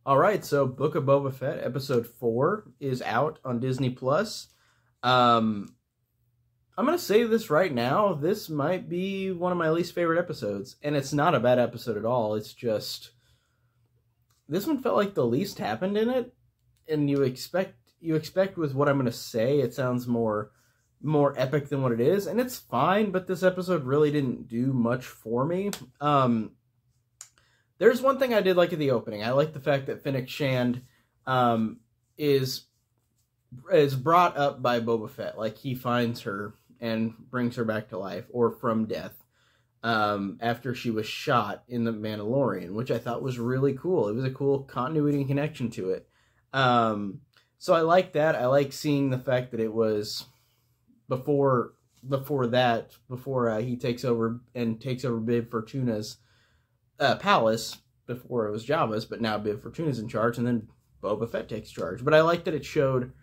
All right, so Book of Boba Fett episode 4 is out on Disney Plus. I'm gonna say this right now. This might be one of my least favorite episodes, and it's not a bad episode at all. It's just this one felt like the least happened in it, and you expect with what I'm gonna say, it sounds more epic than what it is, and it's fine. But this episode really didn't do much for me. There's one thing I did like at the opening. I like the fact that Fennec Shand is brought up by Boba Fett. Like, he finds her and brings her back to life, or from death, after she was shot in The Mandalorian, which I thought was really cool. It was a cool continuity and connection to it. So I like that. I like seeing the fact that it was before he takes over Bib Fortuna's palace. Before it was Jabba's, but now Bib Fortuna's in charge, and then Boba Fett takes charge. But I like that it showed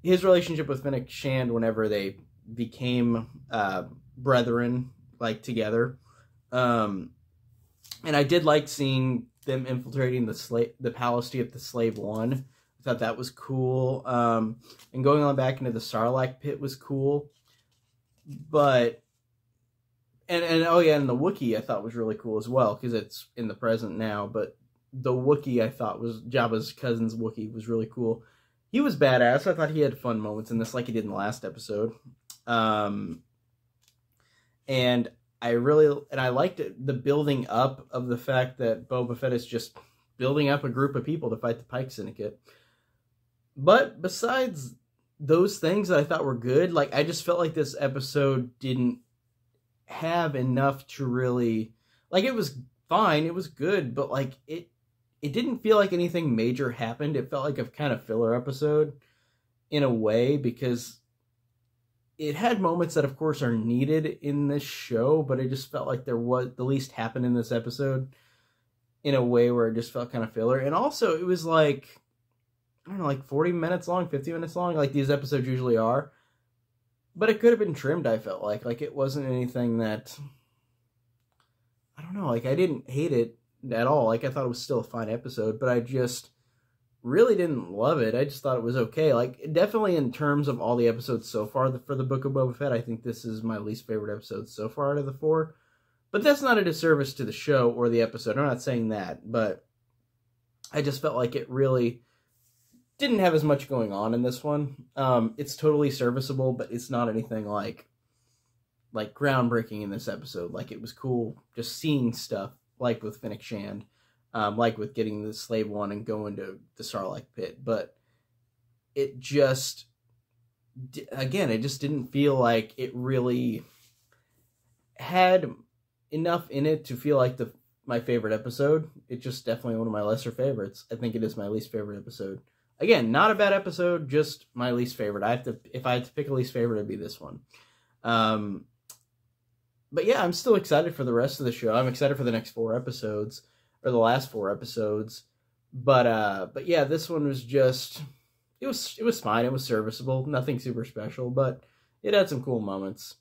his relationship with Fennec Shand whenever they became brethren, like, together. And I did like seeing them infiltrating the palace to get the Slave One. I thought that was cool. And going on back into the Sarlacc pit was cool. But and oh yeah, and the Wookiee I thought was really cool as well, because it's in the present now. But the Wookiee I thought was Jabba's cousin's Wookiee was really cool. He was badass. I thought he had fun moments in this, like he did in the last episode. And I liked it, the building up of the fact that Boba Fett is just building up a group of people to fight the Pike Syndicate. But besides those things that I thought were good, like, I just felt like this episode didn't have enough to really, like, it was fine, it was good, but like it didn't feel like anything major happened. It felt like a kind of filler episode in a way, because it had moments that of course are needed in this show, but it just felt like the least happened in this episode in a way where it just felt kind of filler. And also it was like, I don't know, like 40 minutes long, 50 minutes long, like these episodes usually are. But it could have been trimmed, I felt like. Like, it wasn't anything that, I don't know, like, I didn't hate it at all. Like, I thought it was still a fine episode, but I just really didn't love it. I just thought it was okay. Like, definitely in terms of all the episodes so far for the Book of Boba Fett, I think this is my least favorite episode so far out of the 4. But that's not a disservice to the show or the episode. I'm not saying that, but I just felt like it really didn't have as much going on in this one. It's totally serviceable, but it's not anything like groundbreaking in this episode. Like, it was cool just seeing stuff, like with Fennec Shand, like with getting the Slave One and going to the Sarlacc pit. But it just, again, it just didn't feel like it really had enough in it to feel like my favorite episode. It's just definitely one of my lesser favorites. I think it is my least favorite episode. Again, not a bad episode, just my least favorite. If I had to pick a least favorite, it'd be this one. But yeah, I'm still excited for the rest of the show. I'm excited for the next 4 episodes, or the last 4 episodes. But yeah, this one was just, it was fine. It was serviceable. Nothing super special, but it had some cool moments.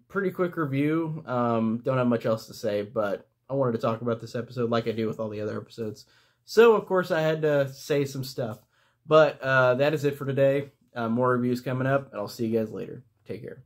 Pretty quick review. Don't have much else to say, but I wanted to talk about this episode like I do with all the other episodes. So, of course, I had to say some stuff. But that is it for today. More reviews coming up, and I'll see you guys later. Take care.